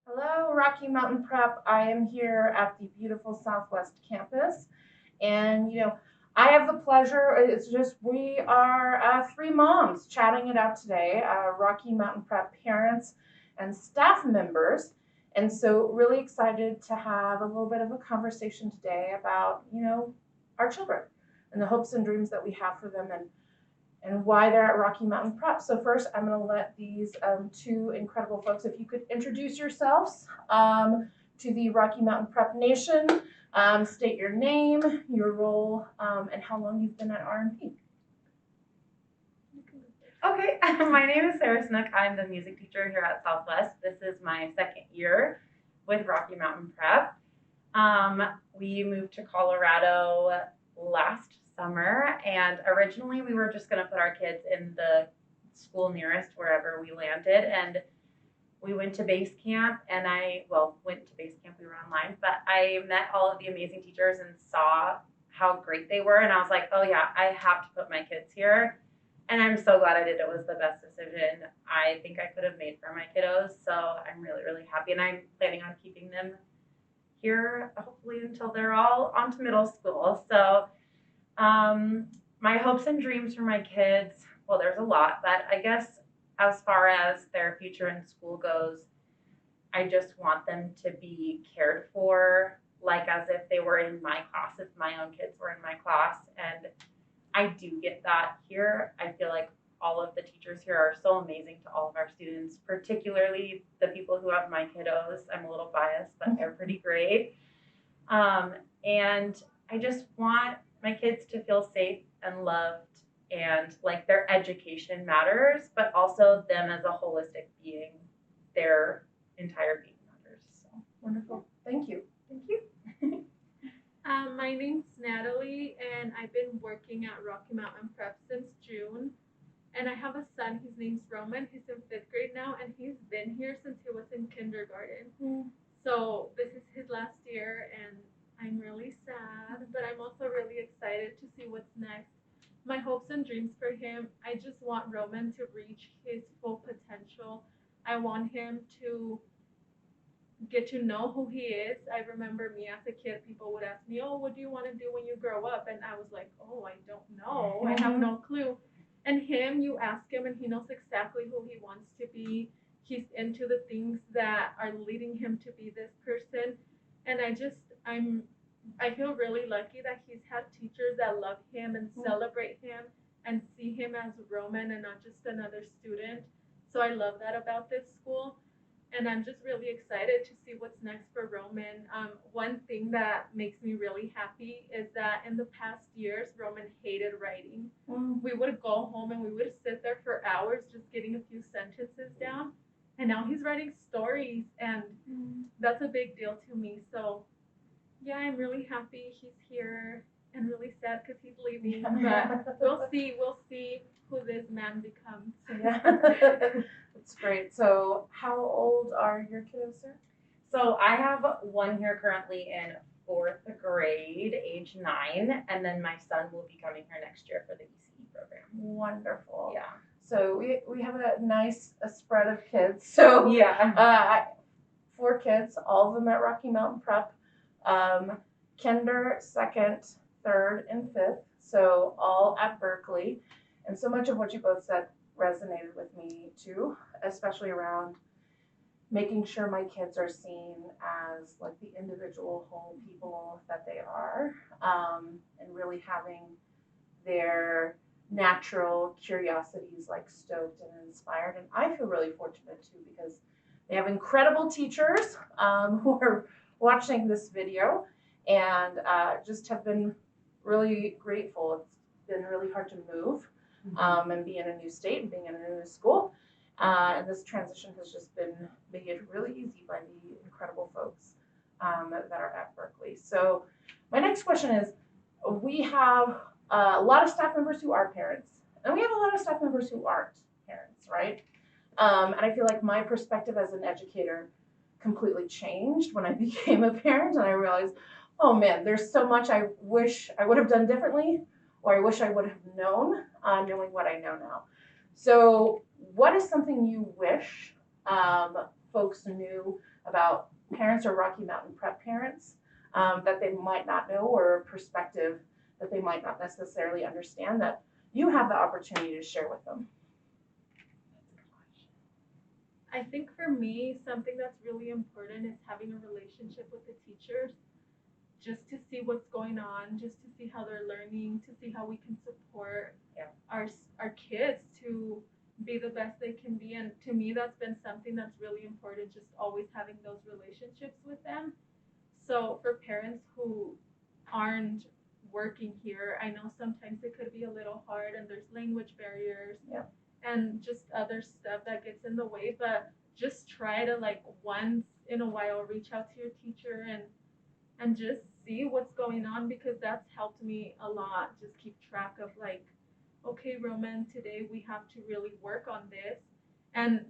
Hello, Rocky Mountain Prep. I am here at the beautiful Southwest campus. And, I have the pleasure, it's just we are three moms chatting it out today, Rocky Mountain Prep parents and staff members. And so, really excited to have a little bit of a conversation today about, our children and the hopes and dreams that we have for them and why they're at Rocky Mountain Prep. So first, I'm going to let these two incredible folks, if you could introduce yourselves to the Rocky Mountain Prep Nation, state your name, your role, and how long you've been at RMP. Okay, my name is Sarah Snook. I'm the music teacher here at Southwest. This is my second year with Rocky Mountain Prep. We moved to Colorado last summer, and originally we were just going to put our kids in the school nearest wherever we landed, and we went to base camp, and went to base camp, we were online, but I met all of the amazing teachers and saw how great they were, and I was like, oh yeah, I have to put my kids here. And I'm so glad I did. It was the best decision I think I could have made for my kiddos. So I'm really, really happy. And I'm planning on keeping them here hopefully until they're all onto middle school. So my hopes and dreams for my kids, well, there's a lot, but I guess as far as their future in school goes, I just want them to be cared for like as if they were in my class, if my own kids were in my class. And I do get that here. I feel like all of the teachers here are so amazing to all of our students, particularly the people who have my kiddos. I'm a little biased, but they're pretty great. And I just want my kids to feel safe and loved, and like their education matters, but also them as a holistic being, their entire being matters. So Wonderful. Thank you. thank you. My name's Natalie, and I've been working at Rocky Mountain Prep since June. And I have a son. His name's Roman. He's in fifth grade now, and he's been here since he was in kindergarten. So this is his last year, and I'm really sad, but I'm also really excited to see what's next. My hopes and dreams for him, I just want Roman to reach his full potential. I want him to get to know who he is. I remember me as a kid, people would ask me, "Oh, what do you want to do when you grow up?" And I was like, "Oh, I don't know. I have no clue." And him, you ask him, and he knows exactly who he wants to be. He's into the things that are leading him to be this person. And I feel really lucky that he's had teachers that love him and celebrate him and see him as Roman and not just another student. So I love that about this school, and I'm just really excited to see what's next for Roman. One thing that makes me really happy is that in the past years, Roman hated writing. We would go home and we would sit there for hours just getting a few sentences down, and now he's writing stories, and that's a big deal to me. So yeah, I'm really happy he's here and really sad because he's leaving, but we'll see who this man becomes. Yeah. That's great. So, how old are your kiddos, sir? So I have one here currently in fourth grade, age 9, and then my son will be coming here next year for the ECE program. Wonderful. Yeah. So we have a nice spread of kids. So Yeah. 4 kids, all of them at Rocky Mountain Prep, kinder, second, third, and fifth. So all at Berkeley, and so much of what you both said resonated with me too, especially around making sure my kids are seen as like the individual whole people that they are, and really having their natural curiosities like stoked and inspired. And I feel really fortunate too because they have incredible teachers who are watching this video and just have been really grateful. It's been really hard to move and be in a new state and being in a new school. And this transition has just been made really easy by the incredible folks that are at Berkeley. So my next question is, we have a lot of staff members who are parents, and we have a lot of staff members who aren't parents, right? And I feel like my perspective as an educator completely changed when I became a parent, and I realized, oh man, there's so much I wish I would have done differently, or I wish I would have known, knowing what I know now. So, what is something you wish folks knew about parents or Rocky Mountain Prep parents that they might not know, or a perspective that they might not necessarily understand, that you have the opportunity to share with them? I think for me, something that's really important is having a relationship with the teachers, just to see what's going on, just to see how they're learning, to see how we can support our kids to be the best they can be. And to me, that's been something that's really important, just always having those relationships with them. So for parents who aren't working here, I know sometimes it could be a little hard, and there's language barriers and just other stuff that gets in the way, but just try to, like, once in a while reach out to your teacher and just see what's going on, because that's helped me a lot. Just keep track of, like, okay, Roman, today we have to really work on this. And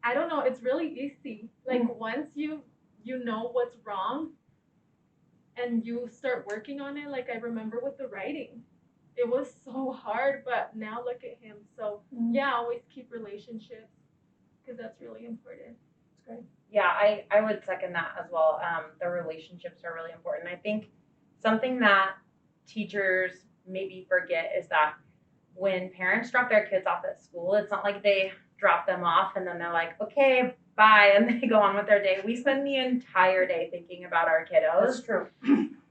I don't know, it's really easy. Like, once you know what's wrong and you start working on it, like I remember with the writing, it was so hard, but now look at him. So yeah, always keep relationships, because that's really important. That's great. Yeah, I would second that as well. The relationships are really important. I think something that teachers maybe forget is that when parents drop their kids off at school, it's not like they drop them off and then they're like, okay, bye, and they go on with their day. We spend the entire day thinking about our kiddos. That's true.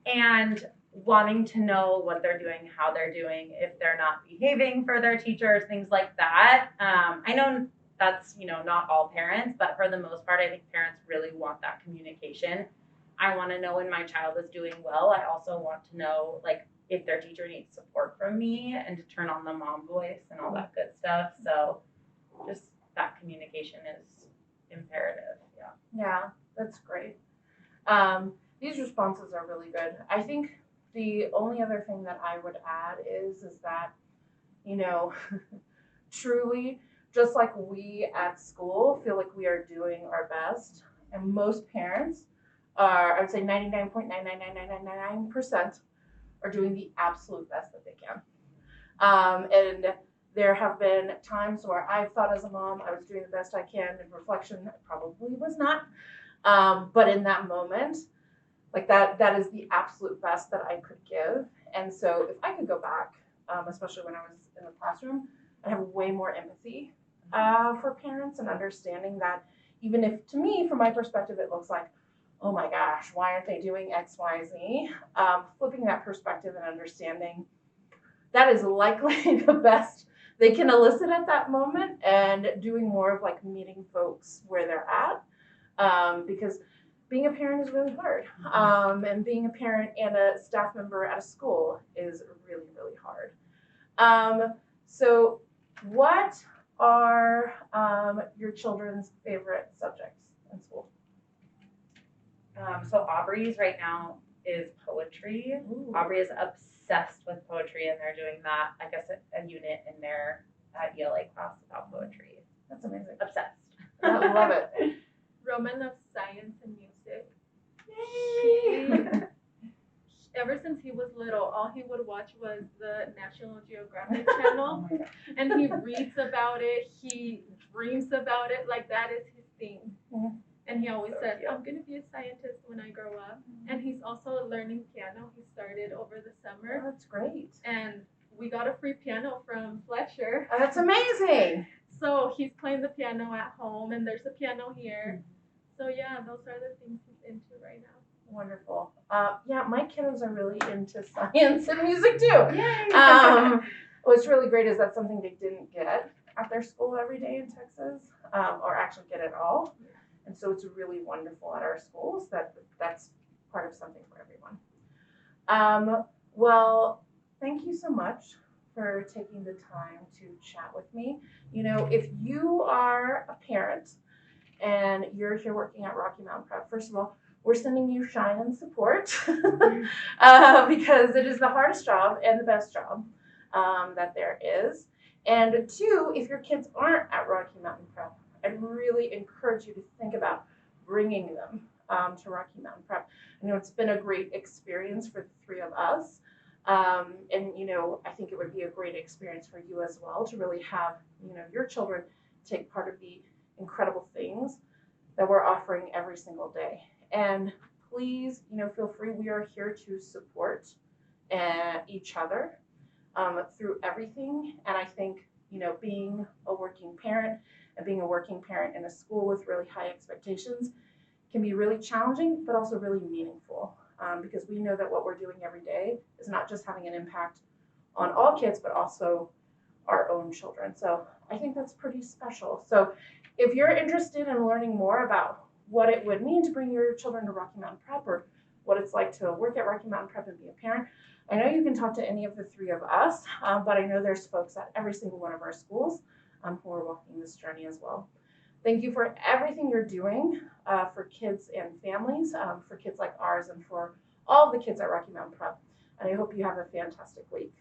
And wanting to know what they're doing, how they're doing, if they're not behaving for their teachers, things like that. I know that's, not all parents, but for the most part, I think parents really want that communication. I want to know when my child is doing well. I also want to know, like, if their teacher needs support from me, and to turn on the mom voice and all that good stuff. So just that communication is imperative. Yeah, that's great. These responses are really good. I think the only other thing that I would add is that, truly, just like we at school feel like we are doing our best, and most parents are, I would say 99.99999% are doing the absolute best that they can. And there have been times where I've thought as a mom I was doing the best I can. In reflection, I probably was not. But in that moment, like that is the absolute best that I could give. And so if I could go back, especially when I was in the classroom, I'd have way more empathy for parents, and understanding that even if, to me, from my perspective, it looks like, oh my gosh, why aren't they doing X, Y, Z? Flipping that perspective and understanding that is likely the best they can elicit at that moment, and doing more of, like, meeting folks where they're at, because being a parent is really hard, and being a parent and a staff member at a school is really, really hard. So what are your children's favorite subjects in school? So Aubrey's right now is poetry. Ooh. Aubrey is obsessed with poetry, and they're doing that, I guess, a unit in their ELA class about poetry. That's amazing. Obsessed. I love it. Roman loves science and music. Yay! Ever since he was little, all he would watch was the National Geographic channel, and he reads about it, he dreams about it, like that is his thing. And he always says, I'm going to be a scientist when I grow up. And he's also learning piano. He started over the summer. Oh, that's great. And we got a free piano from Fletcher. Oh, that's amazing. So he's playing the piano at home, and there's a piano here. So yeah, those are the things he's into right now. Wonderful. Yeah, my kiddos are really into science and music too. Yay! What's really great is that's something they didn't get at their school every day in Texas, or actually get at all. And so it's really wonderful at our schools that that's part of something for everyone. Well, thank you so much for taking the time to chat with me. If you are a parent and you're here working at Rocky Mountain Prep, first of all, we're sending you shine and support because it is the hardest job and the best job that there is. And two, if your kids aren't at Rocky Mountain Prep, I'd really encourage you to think about bringing them to Rocky Mountain Prep. It's been a great experience for the three of us. And I think it would be a great experience for you as well to really have, your children take part of the incredible things that we're offering every single day. And please, feel free. We are here to support each other through everything. And I think, being a working parent and being a working parent in a school with really high expectations can be really challenging, but also really meaningful, because we know that what we're doing every day is not just having an impact on all kids, but also our own children. So I think that's pretty special. So if you're interested in learning more about what it would mean to bring your children to Rocky Mountain Prep, or what it's like to work at Rocky Mountain Prep and be a parent, I know you can talk to any of the three of us, but I know there's folks at every single one of our schools who are walking this journey as well. Thank you for everything you're doing for kids and families, for kids like ours, and for all of the kids at Rocky Mountain Prep. And I hope you have a fantastic week.